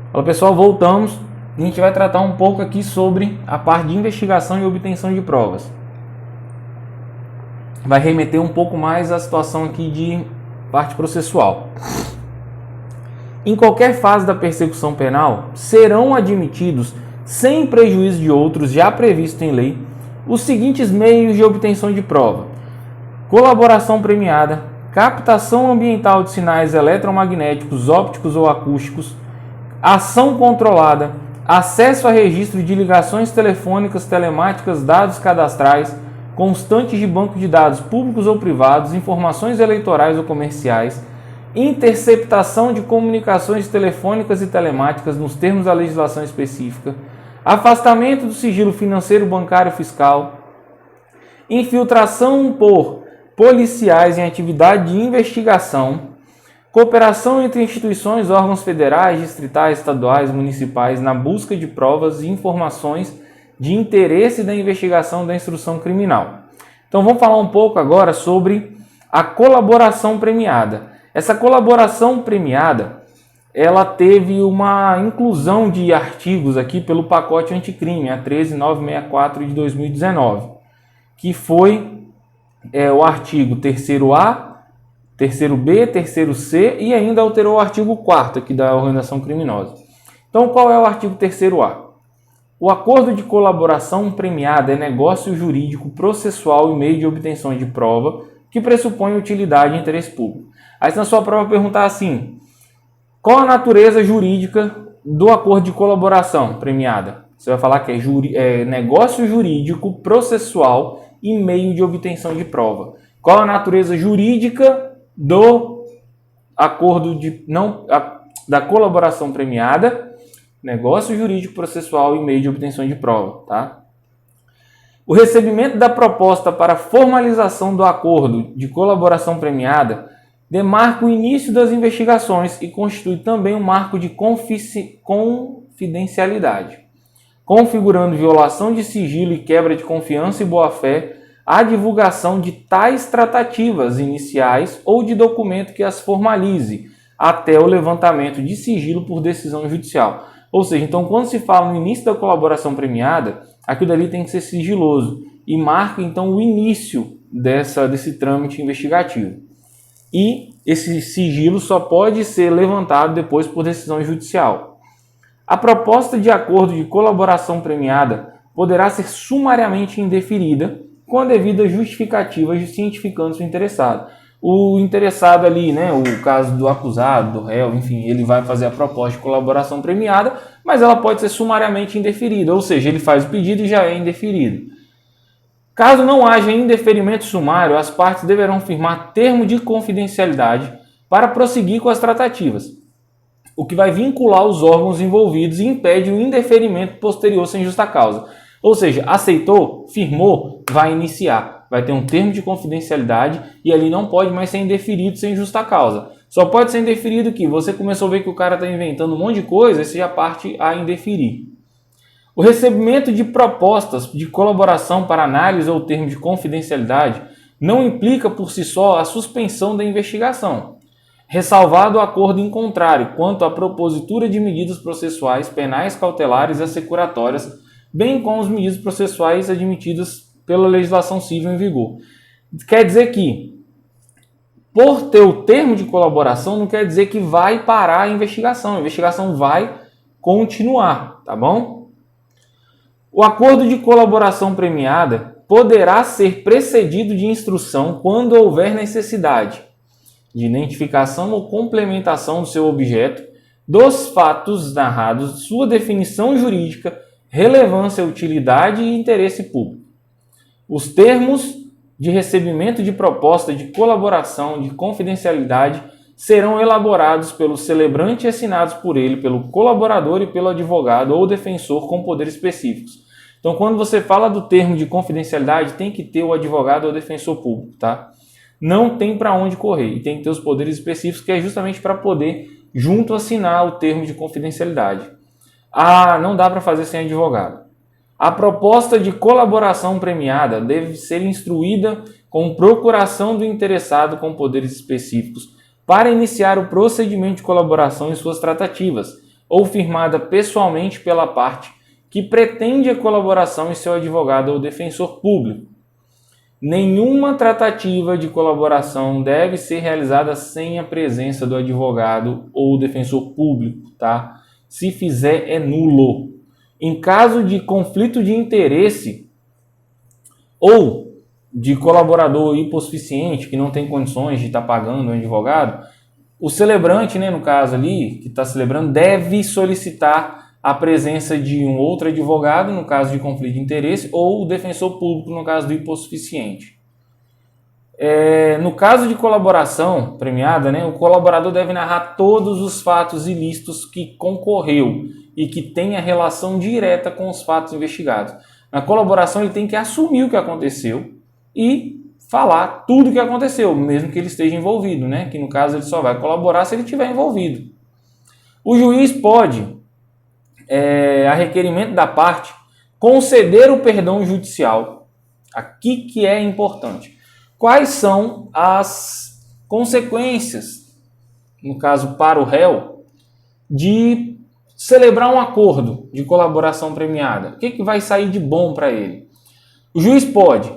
Fala pessoal, voltamos e a gente vai tratar um pouco aqui sobre a parte de investigação e obtenção de provas. Vai remeter um pouco mais à situação aqui de parte processual. Em qualquer fase da persecução penal, serão admitidos, sem prejuízo de outros já previstos em lei, os seguintes meios de obtenção de prova: colaboração premiada, captação ambiental de sinais eletromagnéticos, ópticos ou acústicos, ação controlada, acesso a registro de ligações telefônicas, telemáticas, dados cadastrais, constantes de banco de dados públicos ou privados, informações eleitorais ou comerciais, interceptação de comunicações telefônicas e telemáticas nos termos da legislação específica, afastamento do sigilo financeiro, bancário e fiscal, infiltração por policiais em atividade de investigação, cooperação entre instituições, órgãos federais, distritais, estaduais, municipais na busca de provas e informações de interesse da investigação da instrução criminal. Então vamos falar um pouco agora sobre a colaboração premiada. Essa colaboração premiada, ela teve uma inclusão de artigos aqui pelo pacote anticrime, a 13964 de 2019, que foi o artigo 3º-A, 3º-B, 3º-C e ainda alterou o artigo 4º aqui da organização criminosa. Então, qual é o artigo 3º-A? O acordo de colaboração premiada é negócio jurídico processual e meio de obtenção de prova que pressupõe utilidade e interesse público. Aí, se na sua prova perguntar assim, qual a natureza jurídica do acordo de colaboração premiada? Você vai falar que é negócio jurídico processual e meio de obtenção de prova. Qual a natureza jurídica do acordo da colaboração premiada? Negócio jurídico processual e meio de obtenção de prova, tá? O recebimento da proposta para formalização do acordo de colaboração premiada demarca o início das investigações e constitui também um marco de confidencialidade, configurando violação de sigilo e quebra de confiança e boa-fé a divulgação de tais tratativas iniciais ou de documento que as formalize até o levantamento de sigilo por decisão judicial. Ou seja, então quando se fala no início da colaboração premiada, aquilo dali tem que ser sigiloso e marca então o início desse trâmite investigativo. E esse sigilo só pode ser levantado depois por decisão judicial. A proposta de acordo de colaboração premiada poderá ser sumariamente indeferida com a devida justificativa cientificando-se o interessado. O interessado ali, o caso do acusado, do réu, enfim, ele vai fazer a proposta de colaboração premiada, mas ela pode ser sumariamente indeferida, ou seja, ele faz o pedido e já é indeferido. Caso não haja indeferimento sumário, as partes deverão firmar termo de confidencialidade para prosseguir com as tratativas, o que vai vincular os órgãos envolvidos e impede o indeferimento posterior sem justa causa. Ou seja, aceitou, firmou, vai iniciar. Vai ter um termo de confidencialidade e ali não pode mais ser indeferido sem justa causa. Só pode ser indeferido que você começou a ver que o cara está inventando um monte de coisa e você já parte a indeferir. O recebimento de propostas de colaboração para análise ou termo de confidencialidade não implica por si só a suspensão da investigação, ressalvado o acordo em contrário quanto à propositura de medidas processuais, penais, cautelares e assecuratórias, bem como as medidas processuais admitidas pela legislação civil em vigor. Quer dizer que, por ter o termo de colaboração, não quer dizer que vai parar a investigação vai continuar, tá bom? O acordo de colaboração premiada poderá ser precedido de instrução quando houver necessidade de identificação ou complementação do seu objeto, dos fatos narrados, sua definição jurídica, relevância, utilidade e interesse público. Os termos de recebimento de proposta de colaboração de confidencialidade serão elaborados pelo celebrante e assinados por ele, pelo colaborador e pelo advogado ou defensor com poderes específicos. Então, quando você fala do termo de confidencialidade, tem que ter o advogado ou defensor público, tá? Não tem para onde correr e tem que ter os poderes específicos, que é justamente para poder junto assinar o termo de confidencialidade. Não dá para fazer sem advogado. A proposta de colaboração premiada deve ser instruída com procuração do interessado com poderes específicos para iniciar o procedimento de colaboração em suas tratativas, ou firmada pessoalmente pela parte que pretende a colaboração em seu advogado ou defensor público. Nenhuma tratativa de colaboração deve ser realizada sem a presença do advogado ou defensor público, tá? Se fizer, é nulo. Em caso de conflito de interesse ou de colaborador hipossuficiente que não tem condições de estar pagando um advogado, o celebrante, né, no caso ali, que está celebrando, deve solicitar a presença de um outro advogado, no caso de conflito de interesse, ou o defensor público, no caso do hipossuficiente. No caso de colaboração premiada, né, o colaborador deve narrar todos os fatos ilícitos que concorreu e que tenha relação direta com os fatos investigados. Na colaboração, ele tem que assumir o que aconteceu e falar tudo o que aconteceu, mesmo que ele esteja envolvido, né? Que no caso ele só vai colaborar se ele estiver envolvido. O juiz pode, a requerimento da parte, conceder o perdão judicial. Aqui que é importante. Quais são as consequências, no caso para o réu, de celebrar um acordo de colaboração premiada? O que vai sair de bom para ele? O juiz pode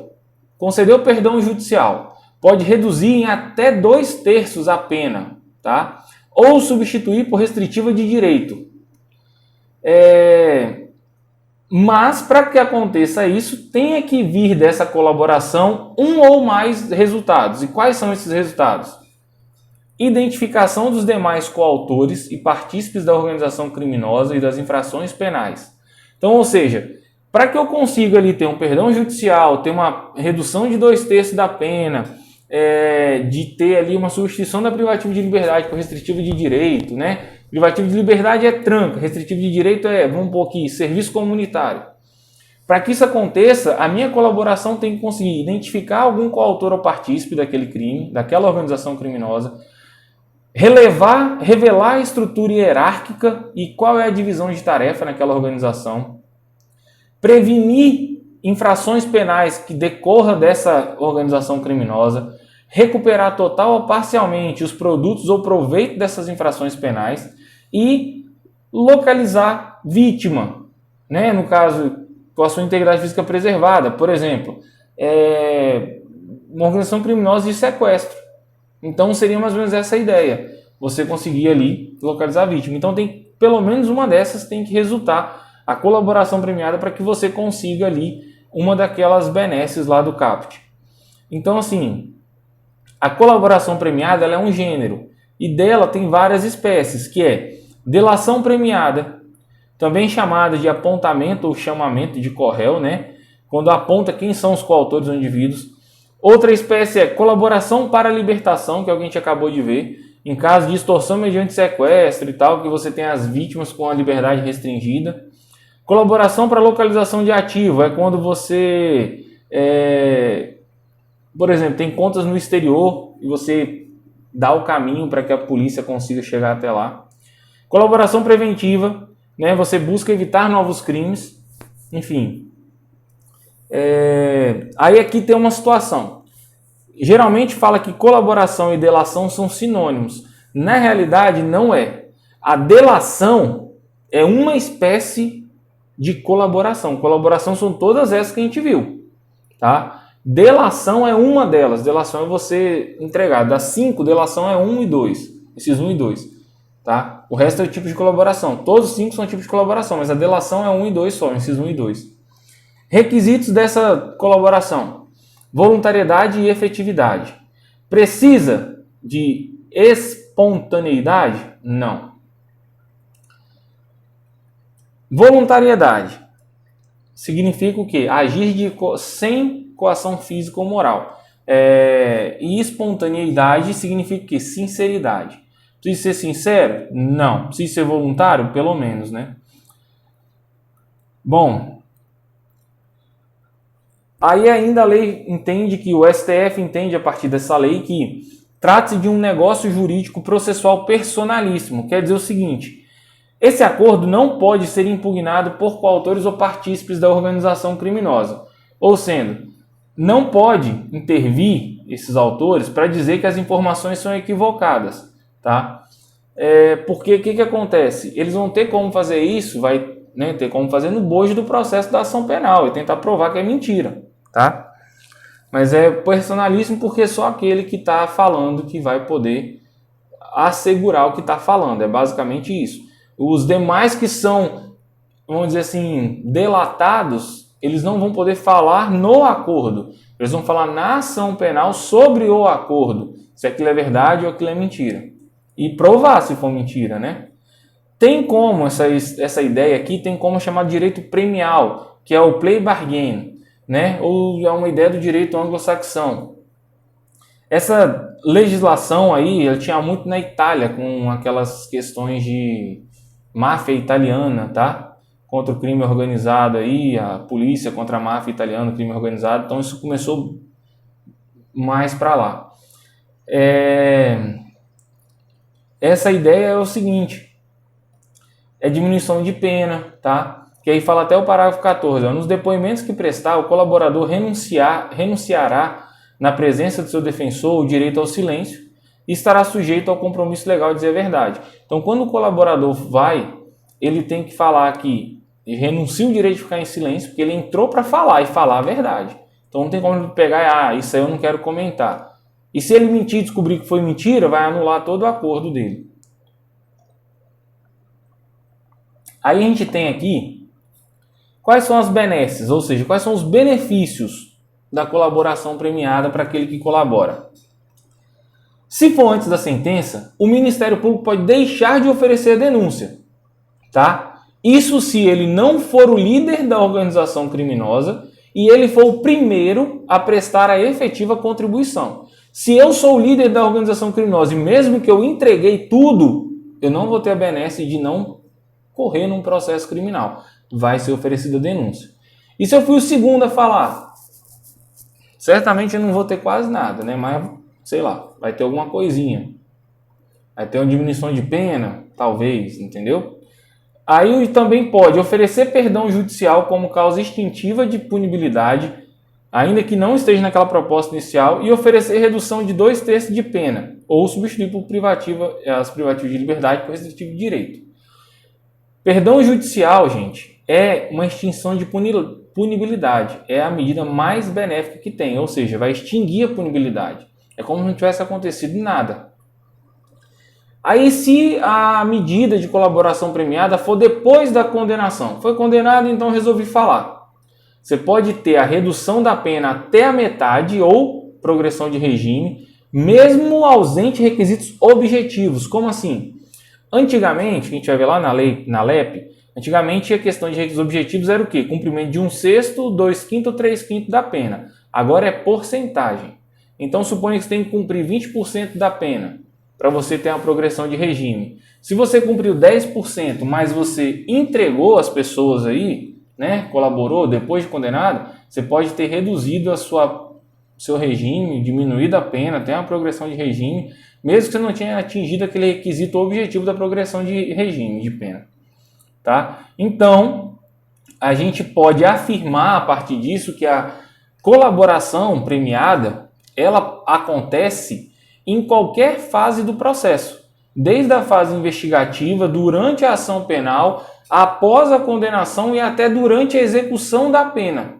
conceder o perdão judicial, pode reduzir em até 2/3 a pena, tá? Ou substituir por restritiva de direito. Mas para que aconteça isso, tem que vir dessa colaboração um ou mais resultados. E quais são esses resultados? Identificação dos demais coautores e partícipes da organização criminosa e das infrações penais. Então, ou seja, para que eu consiga ali ter um perdão judicial, ter uma redução de 2/3 da pena, de ter ali uma substituição da privativa de liberdade por restritiva de direito, né? Privativo de liberdade é tranca, restritivo de direito vamos pôr aqui, serviço comunitário. Para que isso aconteça, a minha colaboração tem que conseguir identificar algum coautor ou partícipe daquele crime, daquela organização criminosa, revelar a estrutura hierárquica e qual é a divisão de tarefa naquela organização, prevenir infrações penais que decorram dessa organização criminosa, recuperar total ou parcialmente os produtos ou proveito dessas infrações penais e localizar vítima, né? No caso, com a sua integridade física preservada, por exemplo, uma organização criminosa de sequestro. Então seria mais ou menos essa a ideia, você conseguir ali localizar a vítima. Então pelo menos uma dessas tem que resultar a colaboração premiada para que você consiga ali uma daquelas benesses lá do CAPT. Então assim, a colaboração premiada ela é um gênero e dela tem várias espécies, que é delação premiada, também chamada de apontamento ou chamamento de corréu, né? Quando aponta quem são os coautores ou indivíduos. Outra espécie é colaboração para a libertação, que é o que a gente acabou de ver, em caso de extorsão mediante sequestro e tal, que você tem as vítimas com a liberdade restringida. Colaboração para localização de ativo é quando você, por exemplo, tem contas no exterior e você dá o caminho para que a polícia consiga chegar até lá. Colaboração preventiva, né? Você busca evitar novos crimes, enfim. Aí aqui tem uma situação. Geralmente fala que colaboração e delação são sinônimos. Na realidade, não é. A delação é uma espécie de colaboração. Colaboração são todas essas que a gente viu, tá? Delação é uma delas. Delação é você entregar. Das 5, delação é 1 e 2. Esses 1 e 2. Tá? O resto é o tipo de colaboração. Todos os 5 são tipos de colaboração, mas a delação é 1 e 2 só, esses 1 e 2. Requisitos dessa colaboração: voluntariedade e efetividade. Precisa de espontaneidade? Não. Voluntariedade significa o quê? Agir sem coação física ou moral. E espontaneidade significa o quê? Sinceridade. Precisa ser sincero? Não. Precisa ser voluntário? Pelo menos, né? Bom, aí ainda a lei entende que o STF entende a partir dessa lei que trata-se de um negócio jurídico processual personalíssimo. Quer dizer o seguinte: esse acordo não pode ser impugnado por coautores ou partícipes da organização criminosa. Ou sendo, não pode intervir esses autores para dizer que as informações são equivocadas, tá? Porque o que acontece? Eles vão ter como fazer isso, vai, né, ter como fazer no bojo do processo da ação penal e tentar provar que é mentira, tá? Mas é personalíssimo porque só aquele que está falando que vai poder assegurar o que está falando, é basicamente isso. Os demais que são, vamos dizer assim, delatados, eles não vão poder falar no acordo, eles vão falar na ação penal sobre o acordo, se aquilo é verdade ou aquilo é mentira. E provar se for mentira, né? Tem como, essa ideia aqui, tem como chamar de direito premial, que é o plea bargain, né? Ou é uma ideia do direito anglo-saxão. Essa legislação aí, ela tinha muito na Itália, com aquelas questões de máfia italiana, tá? Contra o crime organizado aí, a polícia contra a máfia italiana, o crime organizado. Então isso começou mais para lá. Essa ideia é o seguinte, é diminuição de pena, tá? Que aí fala até o parágrafo 14, ó, nos depoimentos que prestar, o colaborador renunciará na presença do seu defensor o direito ao silêncio e estará sujeito ao compromisso legal de dizer a verdade. Então, quando o colaborador vai, ele tem que falar que ele renuncia o direito de ficar em silêncio, porque ele entrou para falar e falar a verdade. Então, não tem como ele pegar, isso aí eu não quero comentar. E se ele mentir e descobrir que foi mentira, vai anular todo o acordo dele. Aí a gente tem aqui quais são as benesses, ou seja, quais são os benefícios da colaboração premiada para aquele que colabora. Se for antes da sentença, o Ministério Público pode deixar de oferecer a denúncia, tá? Isso se ele não for o líder da organização criminosa e ele for o primeiro a prestar a efetiva contribuição. Se eu sou o líder da organização criminosa e mesmo que eu entreguei tudo, eu não vou ter a benesse de não correr num processo criminal. Vai ser oferecida a denúncia. E se eu fui o segundo a falar? Certamente eu não vou ter quase nada, né? Mas, sei lá, vai ter alguma coisinha. Vai ter uma diminuição de pena, talvez, entendeu? Aí também pode oferecer perdão judicial como causa extintiva de punibilidade, ainda que não esteja naquela proposta inicial, e oferecer redução de 2/3 de pena, ou substituir por as privativas de liberdade por restritivo de direito. Perdão judicial, gente, é uma extinção de punibilidade. É a medida mais benéfica que tem, ou seja, vai extinguir a punibilidade. É como se não tivesse acontecido nada. Aí, se a medida de colaboração premiada for depois da condenação, foi condenado, então resolvi falar. Você pode ter a redução da pena até a metade ou progressão de regime, mesmo ausente requisitos objetivos. Como assim? Antigamente, a gente vai ver lá na LEP, antigamente a questão de requisitos objetivos era o quê? Cumprimento de 1/6, 2/5, 3/5 da pena. Agora é porcentagem. Então, suponha que você tem que cumprir 20% da pena para você ter uma progressão de regime. Se você cumpriu 10%, mas você entregou as pessoas aí, né, colaborou depois de condenado, você pode ter reduzido seu regime, diminuído a pena, ter uma progressão de regime, mesmo que você não tenha atingido aquele requisito objetivo da progressão de regime, de pena. Tá? Então, a gente pode afirmar a partir disso que a colaboração premiada, ela acontece em qualquer fase do processo, desde a fase investigativa, durante a ação penal, após a condenação e até durante a execução da pena.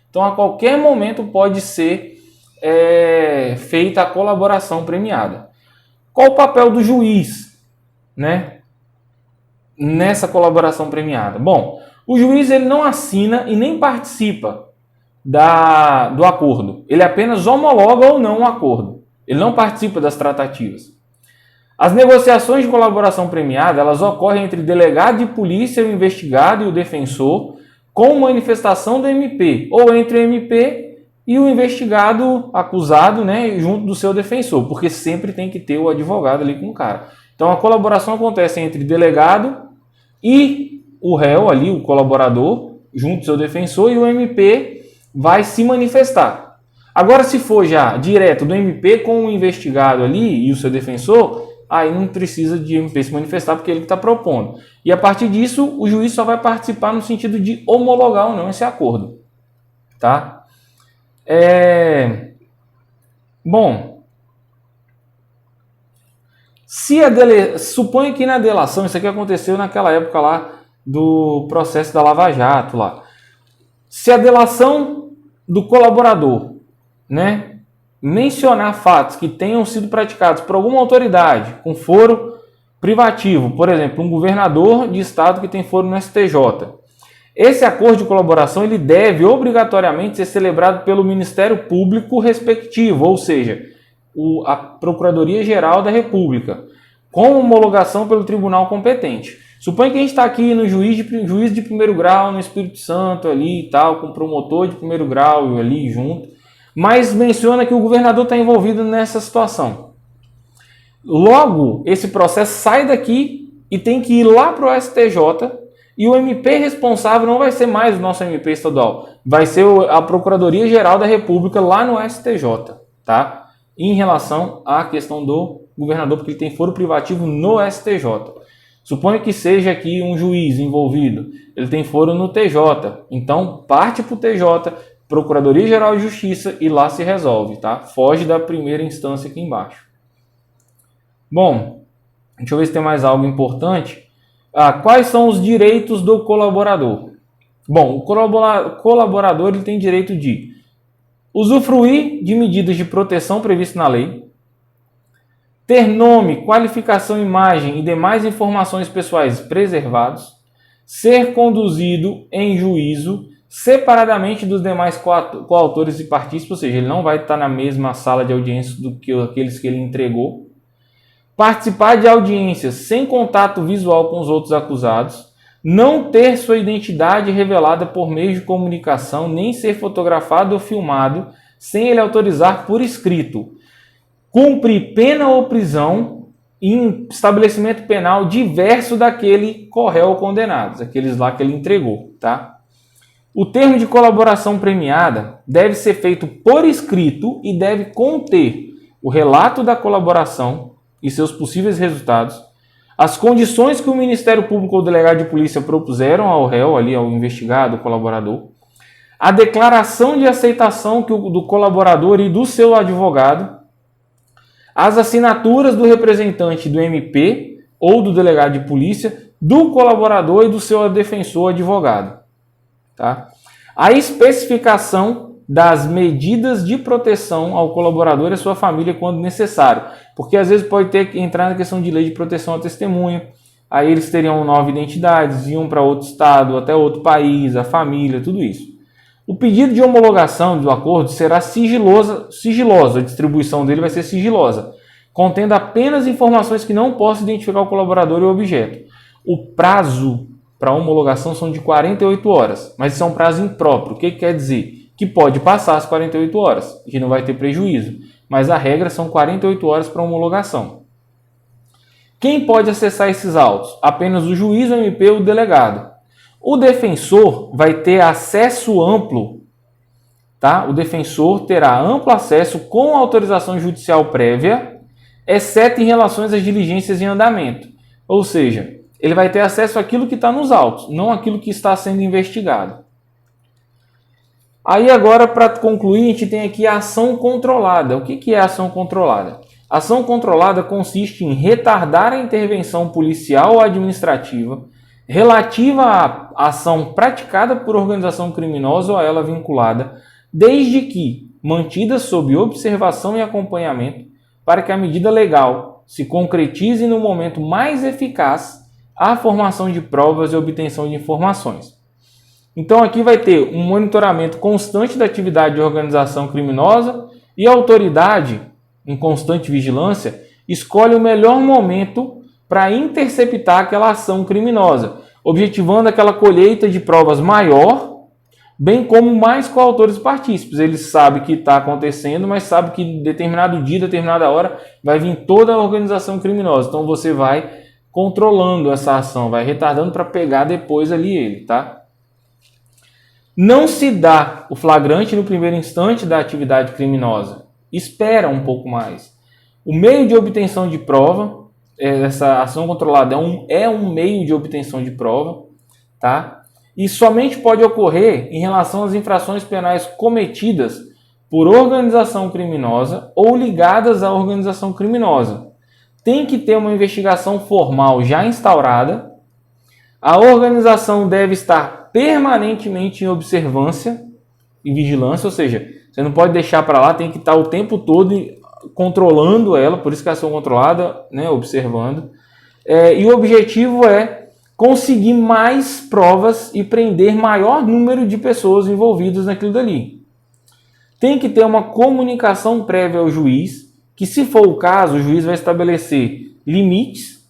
Então, a qualquer momento pode ser feita a colaboração premiada. Qual o papel do juiz, né, nessa colaboração premiada? Bom, o juiz ele não assina e nem participa do acordo. Ele apenas homologa ou não o acordo. Ele não participa das tratativas. As negociações de colaboração premiada, elas ocorrem entre delegado de polícia, o investigado e o defensor, com manifestação do MP, ou entre o MP e o investigado acusado, né, junto do seu defensor, porque sempre tem que ter o advogado ali com o cara. Então a colaboração acontece entre delegado e o réu ali, o colaborador, junto do seu defensor, e o MP vai se manifestar. Agora, se for já direto do MP com o investigado ali e o seu defensor, aí não precisa de MP se manifestar porque ele está propondo. E a partir disso, o juiz só vai participar no sentido de homologar ou não esse acordo. Tá? Bom, Suponha que na delação, isso aqui aconteceu naquela época lá do processo da Lava Jato lá. Se a delação do colaborador, né, mencionar fatos que tenham sido praticados por alguma autoridade com foro privativo, por exemplo, um governador de estado que tem foro no STJ, esse acordo de colaboração ele deve obrigatoriamente ser celebrado pelo Ministério Público respectivo, ou seja, a Procuradoria-Geral da República, com homologação pelo tribunal competente. Suponha que a gente está aqui no juiz de primeiro grau no Espírito Santo ali e tal, com o promotor de primeiro grau ali junto, mas menciona que o governador está envolvido nessa situação. Logo, esse processo sai daqui e tem que ir lá para o STJ, e o MP responsável não vai ser mais o nosso MP estadual, vai ser a Procuradoria-Geral da República lá no STJ, tá? Em relação à questão do governador, porque ele tem foro privativo no STJ. Suponha que seja aqui um juiz envolvido, ele tem foro no TJ, então parte para o TJ, Procuradoria-Geral de Justiça, e lá se resolve, tá? Foge da primeira instância aqui embaixo. Bom, deixa eu ver se tem mais algo importante. Quais são os direitos do colaborador? Bom, o colaborador ele tem direito de usufruir de medidas de proteção previstas na lei, ter nome, qualificação, imagem e demais informações pessoais preservados, ser conduzido em juízo separadamente dos demais coautores e partícipes, ou seja, ele não vai estar na mesma sala de audiência do que aqueles que ele entregou, participar de audiências sem contato visual com os outros acusados, não ter sua identidade revelada por meio de comunicação, nem ser fotografado ou filmado sem ele autorizar por escrito, cumprir pena ou prisão em estabelecimento penal diverso daquele réu ou condenados, aqueles lá que ele entregou, tá? O termo de colaboração premiada deve ser feito por escrito e deve conter o relato da colaboração e seus possíveis resultados, as condições que o Ministério Público ou o delegado de polícia propuseram ao réu, ali ao investigado, ao colaborador, a declaração de aceitação do colaborador e do seu advogado, as assinaturas do representante do MP ou do delegado de polícia, do colaborador e do seu defensor advogado. Tá? A especificação das medidas de proteção ao colaborador e à sua família quando necessário, porque às vezes pode ter que entrar na questão de lei de proteção à testemunha, aí eles teriam novas identidades, iam para outro estado, até outro país, a família, tudo isso. O pedido de homologação do acordo será sigilosa, a distribuição dele vai ser sigilosa, contendo apenas informações que não possam identificar o colaborador e o objeto. O prazo para homologação são de 48 horas, mas isso é um prazo impróprio. O que quer dizer? Que pode passar as 48 horas, que não vai ter prejuízo, mas a regra são 48 horas para homologação. Quem pode acessar esses autos? Apenas o juiz, o MP ou o delegado. O defensor vai ter acesso amplo, tá? O defensor terá amplo acesso com autorização judicial prévia, exceto em relação às diligências em andamento. Ou seja, ele vai ter acesso àquilo que está nos autos, não àquilo que está sendo investigado. Aí agora, para concluir, a gente tem aqui a ação controlada. O que é a ação controlada? A ação controlada consiste em retardar a intervenção policial ou administrativa relativa à ação praticada por organização criminosa ou a ela vinculada, desde que mantida sob observação e acompanhamento, para que a medida legal se concretize no momento mais eficaz à formação de provas e obtenção de informações. Então aqui vai ter um monitoramento constante da atividade de organização criminosa e a autoridade, em constante vigilância, escolhe o melhor momento para interceptar aquela ação criminosa, objetivando aquela colheita de provas maior, bem como mais coautores e partícipes. Eles sabem que está acontecendo, mas sabem que em determinado dia, determinada hora, vai vir toda a organização criminosa. Então você vai controlando essa ação, vai retardando para pegar depois ali ele, tá? Não se dá o flagrante no primeiro instante da atividade criminosa. Espera um pouco mais. O meio de obtenção de prova, essa ação controlada é um meio de obtenção de prova, tá? E somente pode ocorrer em relação às infrações penais cometidas por organização criminosa ou ligadas à organização criminosa, tem que ter uma investigação formal já instaurada, a organização deve estar permanentemente em observância e vigilância, ou seja, você não pode deixar para lá, tem que estar o tempo todo controlando ela, por isso que é ação controlada, né, observando. E o objetivo é conseguir mais provas e prender maior número de pessoas envolvidas naquilo dali. Tem que ter uma comunicação prévia ao juiz, que se for o caso, o juiz vai estabelecer limites,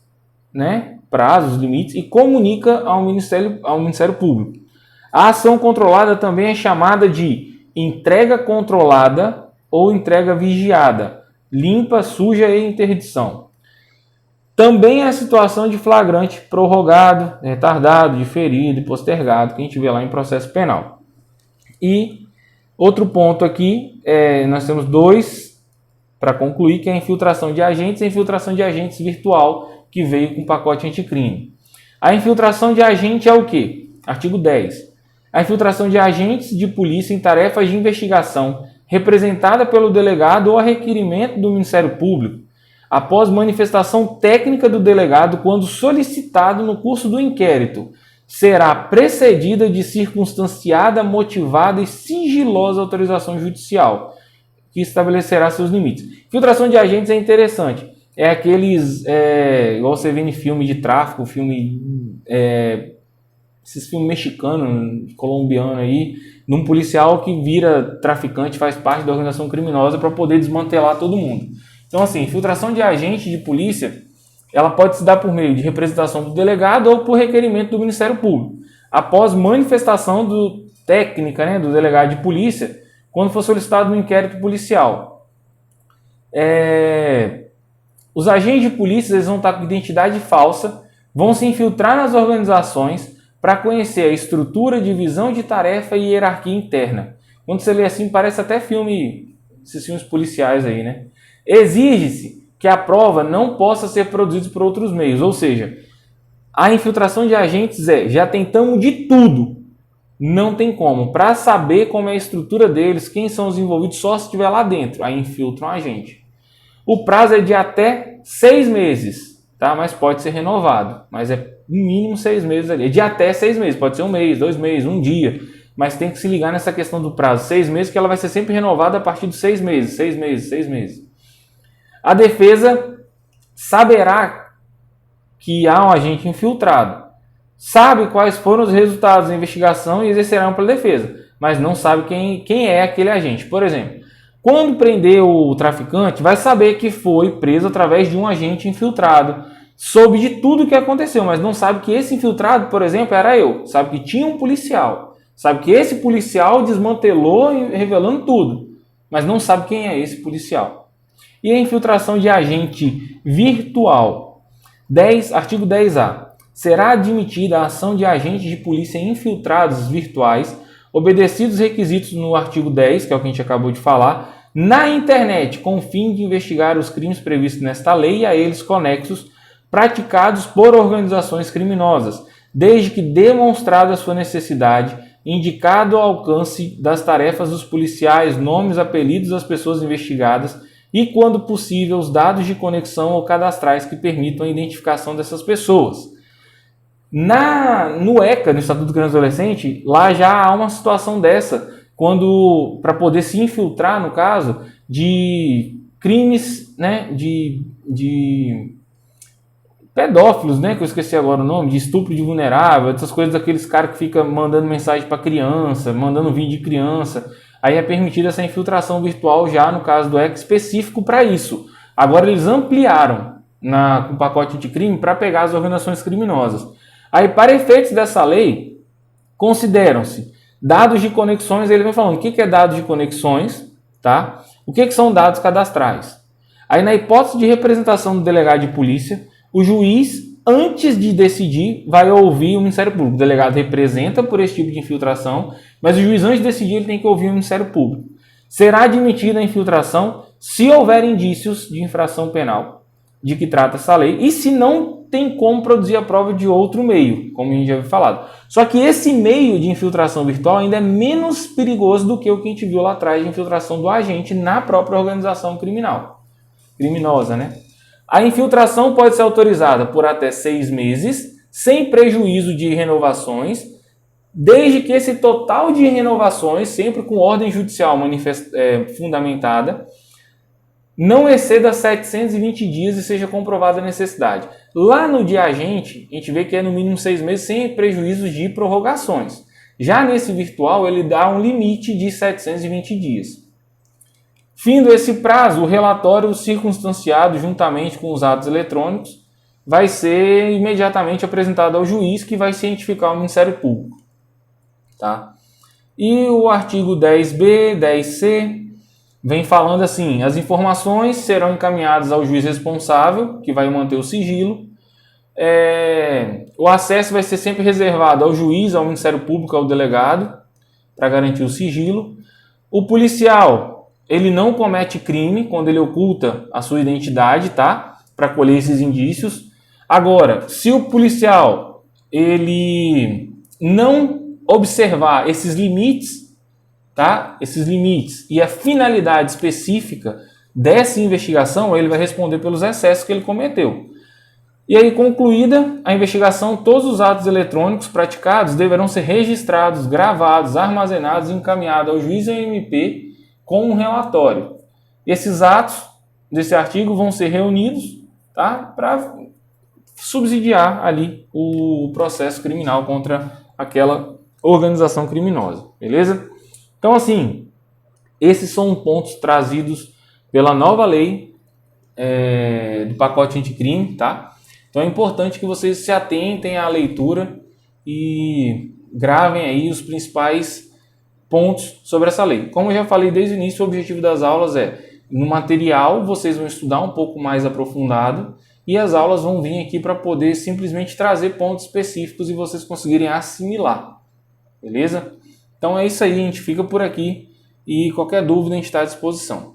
né, prazos, limites, e comunica ao Ministério Público. A ação controlada também é chamada de entrega controlada ou entrega vigiada, limpa, suja e interdição. Também é a situação de flagrante prorrogado, retardado, diferido e postergado, que a gente vê lá em processo penal. E outro ponto aqui, nós temos dois para concluir, que é a infiltração de agentes e a infiltração de agentes virtual, que veio com o pacote anticrime. A infiltração de agente é o quê? Artigo 10. A infiltração de agentes de polícia em tarefas de investigação representada pelo delegado ou a requerimento do Ministério Público, após manifestação técnica do delegado quando solicitado no curso do inquérito, será precedida de circunstanciada, motivada e sigilosa autorização judicial, que estabelecerá seus limites. Infiltração de agentes é interessante. É aqueles, igual você vê em filme de tráfico, esses filmes mexicanos, colombianos aí, de um policial que vira traficante, faz parte da organização criminosa para poder desmantelar todo mundo. Então, assim, infiltração de agente de polícia, ela pode se dar por meio de representação do delegado ou por requerimento do Ministério Público, após manifestação técnica, né, do delegado de polícia, quando for solicitado no inquérito policial. Os agentes de polícia, eles vão estar com identidade falsa, vão se infiltrar nas organizações para conhecer a estrutura, divisão de tarefa e hierarquia interna. Quando você lê assim, parece até esses filmes policiais aí, né? Exige-se que a prova não possa ser produzida por outros meios, ou seja, a infiltração de agentes já tentamos de tudo, não tem como. Para saber como é a estrutura deles, quem são os envolvidos, só se estiver lá dentro, aí infiltram a agente. O prazo é de até 6 meses, tá? Mas pode ser renovado, mas é no mínimo 6 meses ali, é de até 6 meses, pode ser 1 mês, 2 meses, 1 dia, mas tem que se ligar nessa questão do prazo, 6 meses, que ela vai ser sempre renovada a partir de 6 meses, 6 meses, 6 meses. A defesa saberá que há um agente infiltrado, sabe quais foram os resultados da investigação e exercerá ampla defesa, mas não sabe quem é aquele agente. Por exemplo, quando prender o traficante, vai saber que foi preso através de um agente infiltrado, soube de tudo o que aconteceu, mas não sabe que esse infiltrado, por exemplo, era eu, sabe que tinha um policial, sabe que esse policial desmantelou revelando tudo, mas não sabe quem é esse policial. E a infiltração de agente virtual. Artigo 10A. Será admitida a ação de agentes de polícia infiltrados virtuais, obedecidos os requisitos no artigo 10, que é o que a gente acabou de falar, na internet, com o fim de investigar os crimes previstos nesta lei e a eles conexos, praticados por organizações criminosas, desde que demonstrada a sua necessidade, indicado o alcance das tarefas dos policiais, nomes, apelidos das pessoas investigadas, e, quando possível, os dados de conexão ou cadastrais que permitam a identificação dessas pessoas. No ECA, no Estatuto do Criança e Adolescente, lá já há uma situação dessa, para poder se infiltrar, no caso, de crimes, né, de pedófilos, né, que eu esqueci agora o nome, de estupro de vulnerável, essas coisas daqueles caras que ficam mandando mensagem para criança, mandando vídeo de criança. Aí é permitida essa infiltração virtual já no caso do ECA específico para isso. Agora eles ampliaram com o pacote anticrime para pegar as organizações criminosas. Aí, para efeitos dessa lei, consideram-se dados de conexões. Ele vem falando o que é dados de conexões, tá? O que são dados cadastrais. Aí, na hipótese de representação do delegado de polícia, o juiz, antes de decidir, vai ouvir o Ministério Público. O delegado representa por esse tipo de infiltração, mas o juiz, antes de decidir, ele tem que ouvir o Ministério Público. Será admitida a infiltração se houver indícios de infração penal de que trata essa lei e se não tem como produzir a prova de outro meio, como a gente já havia falado. Só que esse meio de infiltração virtual ainda é menos perigoso do que o que a gente viu lá atrás de infiltração do agente na própria organização criminosa, né? A infiltração pode ser autorizada por até 6 meses, sem prejuízo de renovações, desde que esse total de renovações, sempre com ordem judicial fundamentada, não exceda 720 dias e seja comprovada a necessidade. Lá no de agente, a gente vê que é no mínimo 6 meses sem prejuízo de prorrogações. Já nesse virtual, ele dá um limite de 720 dias. Findo esse prazo, o relatório circunstanciado juntamente com os atos eletrônicos vai ser imediatamente apresentado ao juiz, que vai cientificar o Ministério Público. Tá? E o artigo 10b, 10c, vem falando assim: as informações serão encaminhadas ao juiz responsável, que vai manter o sigilo. O acesso vai ser sempre reservado ao juiz, ao Ministério Público, ao delegado, para garantir o sigilo. O policial, ele não comete crime quando ele oculta a sua identidade, tá? Para colher esses indícios. Agora, se o policial ele não observar esses limites, tá? Esses limites e a finalidade específica dessa investigação, ele vai responder pelos excessos que ele cometeu. E aí, concluída a investigação, todos os atos eletrônicos praticados deverão ser registrados, gravados, armazenados e encaminhados ao juiz e ao MP com um relatório. Esses atos desse artigo vão ser reunidos, tá? Para subsidiar ali o processo criminal contra aquela organização criminosa, beleza? Então, assim, esses são pontos trazidos pela nova lei do pacote anticrime, tá? Então é importante que vocês se atentem à leitura e gravem aí os principais pontos sobre essa lei. Como eu já falei desde o início, o objetivo das aulas no material vocês vão estudar um pouco mais aprofundado e as aulas vão vir aqui para poder simplesmente trazer pontos específicos e vocês conseguirem assimilar. Beleza? Então é isso aí, a gente fica por aqui e qualquer dúvida a gente está à disposição.